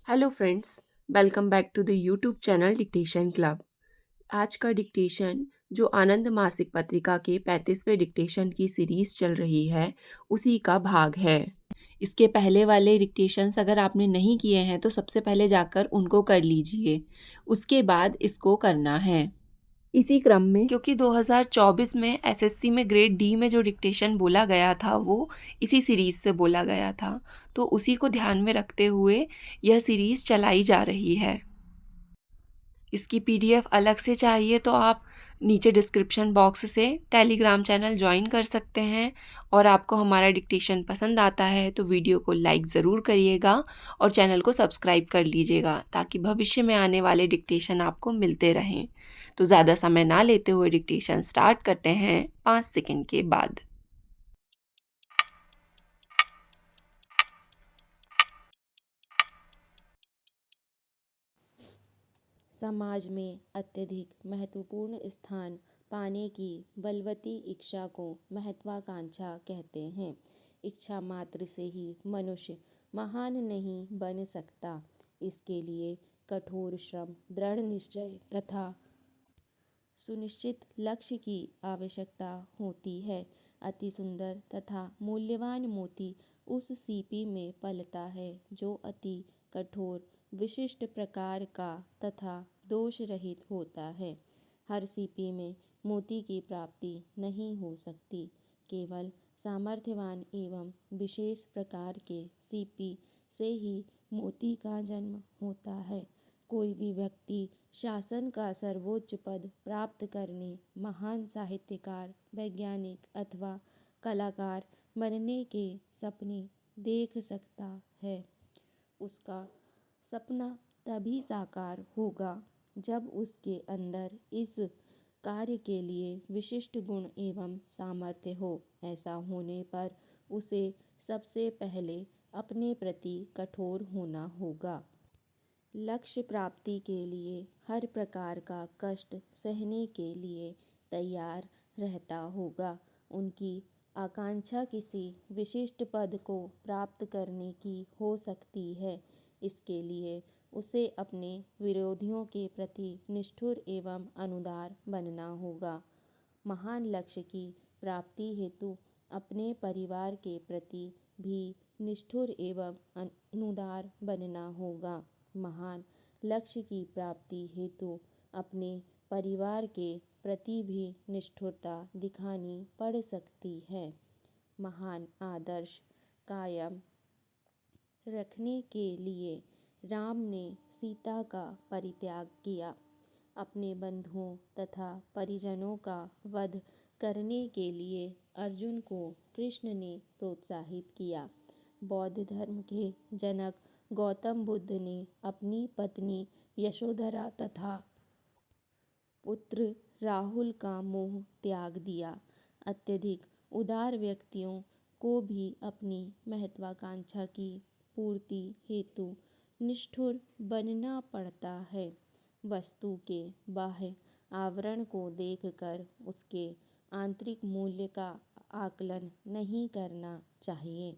Hello friends, welcome back to the YouTube channel dictation club. आज का dictation जो आनंद मासिक पत्रिका के 35वें डिक्टेशन की सीरीज़ चल रही है, उसी का भाग है। इसके पहले वाले डिक्टेशंस अगर आपने नहीं किए हैं तो सबसे पहले जाकर उनको कर लीजिए, उसके बाद इसको करना है। इसी क्रम में क्योंकि 2024 में एसएससी में ग्रेड डी में जो डिक्टेशन बोला गया था वो इसी सीरीज़ से बोला गया था, तो उसी को ध्यान में रखते हुए यह सीरीज़ चलाई जा रही है। इसकी पीडीएफ अलग से चाहिए तो आप नीचे डिस्क्रिप्शन बॉक्स से टेलीग्राम चैनल ज्वाइन कर सकते हैं। और आपको हमारा डिक्टेशन पसंद आता है तो वीडियो को लाइक ज़रूर करिएगा और चैनल को सब्सक्राइब कर लीजिएगा ताकि भविष्य में आने वाले डिक्टेशन आपको मिलते रहें। तो ज़्यादा समय ना लेते हुए डिक्टेशन स्टार्ट करते हैं 5 सेकंड के बाद। समाज में अत्यधिक महत्वपूर्ण स्थान पाने की बलवती इच्छा को महत्वाकांक्षा कहते हैं। इच्छा मात्र से ही मनुष्य महान नहीं बन सकता। इसके लिए कठोर श्रम, दृढ़ निश्चय तथा सुनिश्चित लक्ष्य की आवश्यकता होती है। अति सुंदर तथा मूल्यवान मोती उस सीपी में पलता है जो अति कठोर, विशिष्ट प्रकार का तथा दोष रहित होता है। हर सीपी में मोती की प्राप्ति नहीं हो सकती। केवल सामर्थ्यवान एवं विशेष प्रकार के सीपी से ही मोती का जन्म होता है। कोई भी व्यक्ति शासन का सर्वोच्च पद प्राप्त करने, महान साहित्यकार, वैज्ञानिक अथवा कलाकार बनने के सपने देख सकता है। उसका सपना तभी साकार होगा जब उसके अंदर इस कार्य के लिए विशिष्ट गुण एवं सामर्थ्य हो। ऐसा होने पर उसे सबसे पहले अपने प्रति कठोर होना होगा। लक्ष्य प्राप्ति के लिए हर प्रकार का कष्ट सहने के लिए तैयार रहता होगा। उनकी आकांक्षा किसी विशिष्ट पद को प्राप्त करने की हो सकती है। इसके लिए उसे अपने विरोधियों के प्रति निष्ठुर एवं अनुदार बनना होगा। महान लक्ष्य की प्राप्ति हेतु अपने परिवार के प्रति भी निष्ठुर एवं अनुदार बनना होगा। महान लक्ष्य की प्राप्ति हेतु अपने परिवार के प्रति भी निष्ठुरता दिखानी पड़ सकती है। महान आदर्श कायम रखने के लिए राम ने सीता का परित्याग किया। अपने बंधुओं तथा परिजनों का वध करने के लिए अर्जुन को कृष्ण ने प्रोत्साहित किया। बौद्ध धर्म के जनक गौतम बुद्ध ने अपनी पत्नी यशोधरा तथा पुत्र राहुल का मोह त्याग दिया। अत्यधिक उदार व्यक्तियों को भी अपनी महत्वाकांक्षा की पूर्ति हेतु निष्ठुर बनना पड़ता है। वस्तु के बाह्य आवरण को देखकर उसके आंतरिक मूल्य का आकलन नहीं करना चाहिए।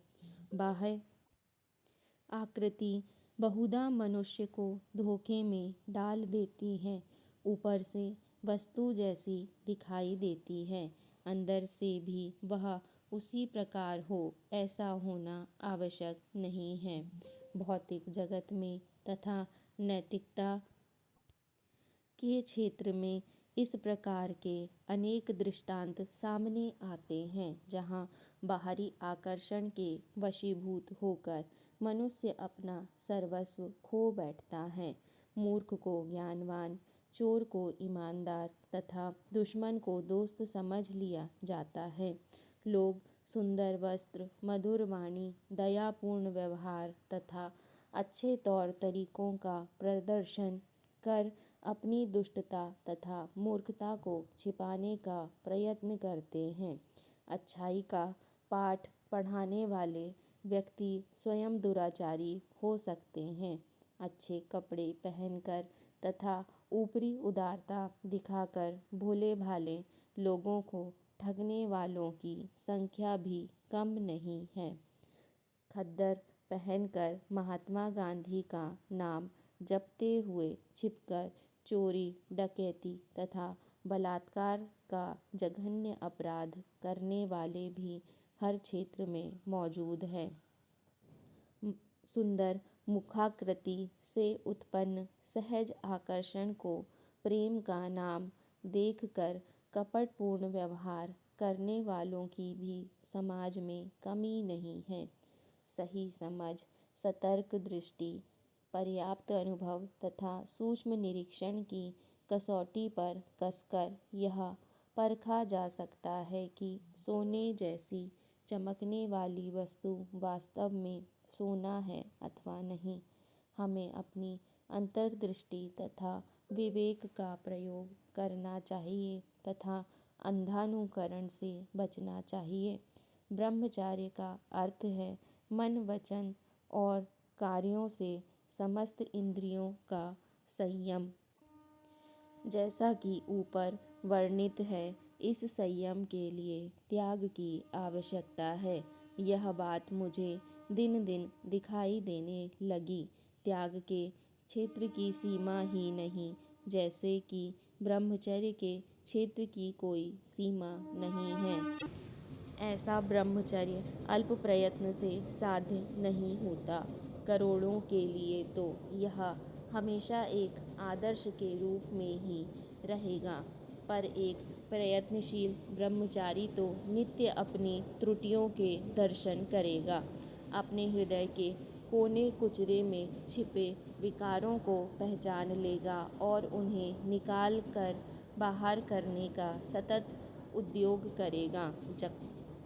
बाह्य आकृति बहुधा मनुष्य को धोखे में डाल देती है। ऊपर से वस्तु जैसी दिखाई देती है, अंदर से भी वह उसी प्रकार हो ऐसा होना आवश्यक नहीं है। भौतिक जगत में तथा नैतिकता के क्षेत्र में इस प्रकार के अनेक दृष्टांत सामने आते हैं जहाँ बाहरी आकर्षण के वशीभूत होकर मनुष्य अपना सर्वस्व खो बैठता है। मूर्ख को ज्ञानवान, चोर को ईमानदार तथा दुश्मन को दोस्त समझ लिया जाता है। लोग सुंदर वस्त्र, मधुर वाणी, दयापूर्ण व्यवहार तथा अच्छे तौर तरीकों का प्रदर्शन कर अपनी दुष्टता तथा मूर्खता को छिपाने का प्रयत्न करते हैं। अच्छाई का पाठ पढ़ाने वाले व्यक्ति स्वयं दुराचारी हो सकते हैं। अच्छे कपड़े पहनकर तथा ऊपरी उदारता दिखाकर भोले भाले लोगों को ठगने वालों की संख्या भी कम नहीं है। खद्दर पहनकर महात्मा गांधी का नाम जपते हुए छिपकर चोरी, डकैती तथा बलात्कार का जघन्य अपराध करने वाले भी हर क्षेत्र में मौजूद है। सुंदर मुखाकृति से उत्पन्न सहज आकर्षण को प्रेम का नाम देखकर कपटपूर्ण व्यवहार करने वालों की भी समाज में कमी नहीं है। सही समझ, सतर्क दृष्टि, पर्याप्त अनुभव तथा सूक्ष्म निरीक्षण की कसौटी पर कसकर यह परखा जा सकता है कि सोने जैसी चमकने वाली वस्तु वास्तव में सोना है अथवा नहीं। हमें अपनी अंतर्दृष्टि तथा विवेक का प्रयोग करना चाहिए तथा अंधानुकरण से बचना चाहिए। ब्रह्मचर्य का अर्थ है मन, वचन और कार्यों से समस्त इंद्रियों का संयम। जैसा कि ऊपर वर्णित है, इस संयम के लिए त्याग की आवश्यकता है। यह बात मुझे दिन दिन दिखाई देने लगी। त्याग के क्षेत्र की सीमा ही नहीं, जैसे कि ब्रह्मचर्य के क्षेत्र की कोई सीमा नहीं है। ऐसा ब्रह्मचर्य अल्प प्रयत्न से साध्य नहीं होता। करोड़ों के लिए तो यह हमेशा एक आदर्श के रूप में ही रहेगा, पर एक प्रयत्नशील ब्रह्मचारी तो नित्य अपनी त्रुटियों के दर्शन करेगा, अपने हृदय के कोने कुचरे में छिपे विकारों को पहचान लेगा और उन्हें निकाल कर बाहर करने का सतत उद्योग करेगा। जब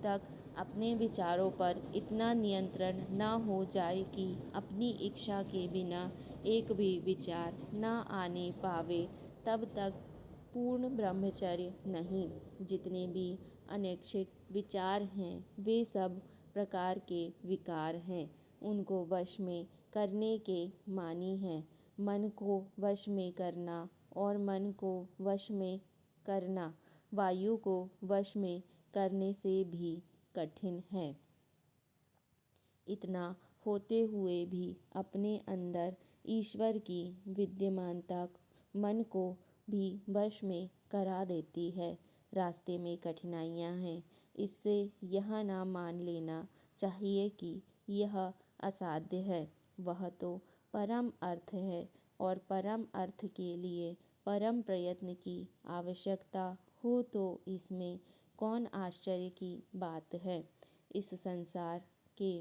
तक अपने विचारों पर इतना नियंत्रण न हो जाए कि अपनी इच्छा के बिना एक भी विचार न आने पावे, तब तक पूर्ण ब्रह्मचर्य नहीं। जितने भी अनैच्छिक विचार हैं, वे सब प्रकार के विकार हैं। उनको वश में करने के मानी हैं। मन को वश में करना और मन को वश में करना वायु को वश में करने से भी कठिन है। इतना होते हुए भी अपने अंदर ईश्वर की विद्यमानता मन को भी वश में करा देती है। रास्ते में कठिनाइयाँ हैं, इससे यह ना मान लेना चाहिए कि यह असाध्य है। वह तो परम अर्थ है और परम अर्थ के लिए परम प्रयत्न की आवश्यकता हो तो इसमें कौन आश्चर्य की बात है। इस संसार के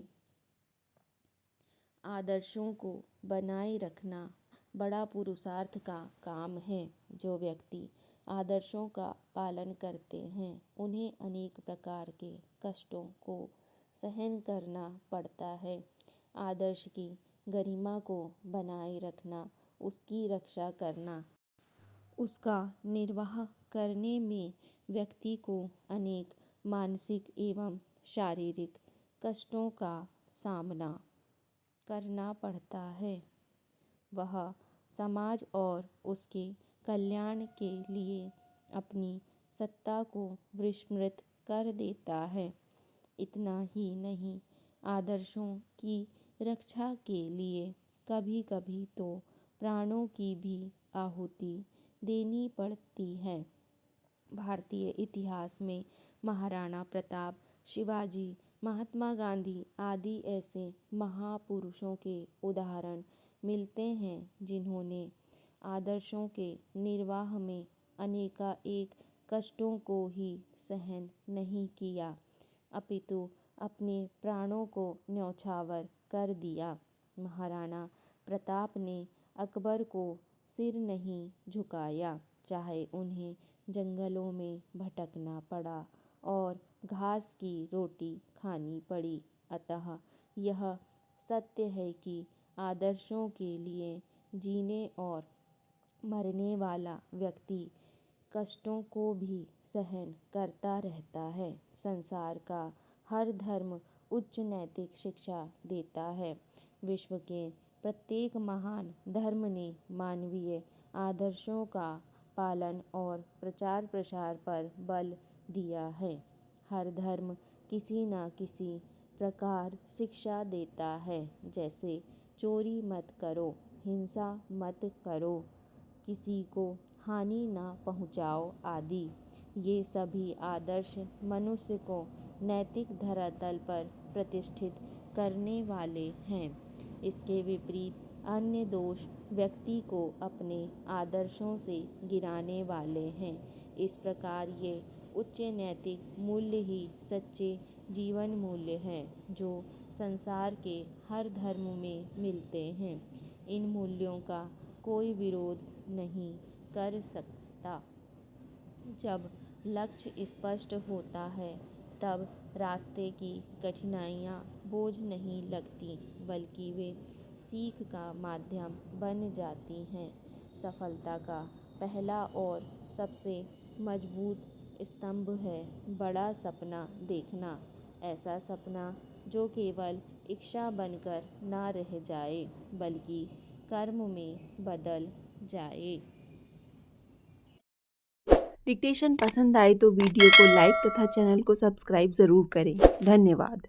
आदर्शों को बनाए रखना बड़ा पुरुषार्थ का काम है। जो व्यक्ति आदर्शों का पालन करते हैं, उन्हें अनेक प्रकार के कष्टों को सहन करना पड़ता है। आदर्श की गरिमा को बनाए रखना, उसकी रक्षा करना, उसका निर्वाह करने में व्यक्ति को अनेक मानसिक एवं शारीरिक कष्टों का सामना करना पड़ता है। वह समाज और उसके कल्याण के लिए अपनी सत्ता को विस्मृत कर देता है। इतना ही नहीं, आदर्शों की रक्षा के लिए कभी कभी तो प्राणों की भी आहुति देनी पड़ती है। भारतीय इतिहास में महाराणा प्रताप, शिवाजी, महात्मा गांधी आदि ऐसे महापुरुषों के उदाहरण मिलते हैं, जिन्होंने आदर्शों के निर्वाह में अनेकानेक कष्टों को ही सहन नहीं किया, अपितु अपने प्राणों को न्यौछावर कर दिया। महाराणा प्रताप ने अकबर को सिर नहीं झुकाया, चाहे उन्हें जंगलों में भटकना पड़ा और घास की रोटी खानी पड़ी। अतः यह सत्य है कि आदर्शों के लिए जीने और मरने वाला व्यक्ति कष्टों को भी सहन करता रहता है। संसार का हर धर्म उच्च नैतिक शिक्षा देता है। विश्व के प्रत्येक महान धर्म ने मानवीय आदर्शों का पालन और प्रचार प्रसार पर बल दिया है। हर धर्म किसी न किसी प्रकार शिक्षा देता है, जैसे चोरी मत करो, हिंसा मत करो, किसी को हानि ना पहुंचाओ आदि। ये सभी आदर्श मनुष्य को नैतिक धरातल पर प्रतिष्ठित करने वाले हैं। इसके विपरीत अन्य दोष व्यक्ति को अपने आदर्शों से गिराने वाले हैं। इस प्रकार ये उच्च नैतिक मूल्य ही सच्चे जीवन मूल्य हैं, जो संसार के हर धर्म में मिलते हैं। इन मूल्यों का कोई विरोध नहीं कर सकता। जब लक्ष्य स्पष्ट होता है, तब रास्ते की कठिनाइयाँ बोझ नहीं लगती, बल्कि वे सीख का माध्यम बन जाती हैं। सफलता का पहला और सबसे मजबूत स्तंभ है बड़ा सपना देखना। ऐसा सपना जो केवल इच्छा बनकर ना रह जाए, बल्कि कर्म में बदल जाए। डिक्टेशन पसंद आए तो वीडियो को लाइक तथा चैनल को सब्सक्राइब ज़रूर करें। धन्यवाद।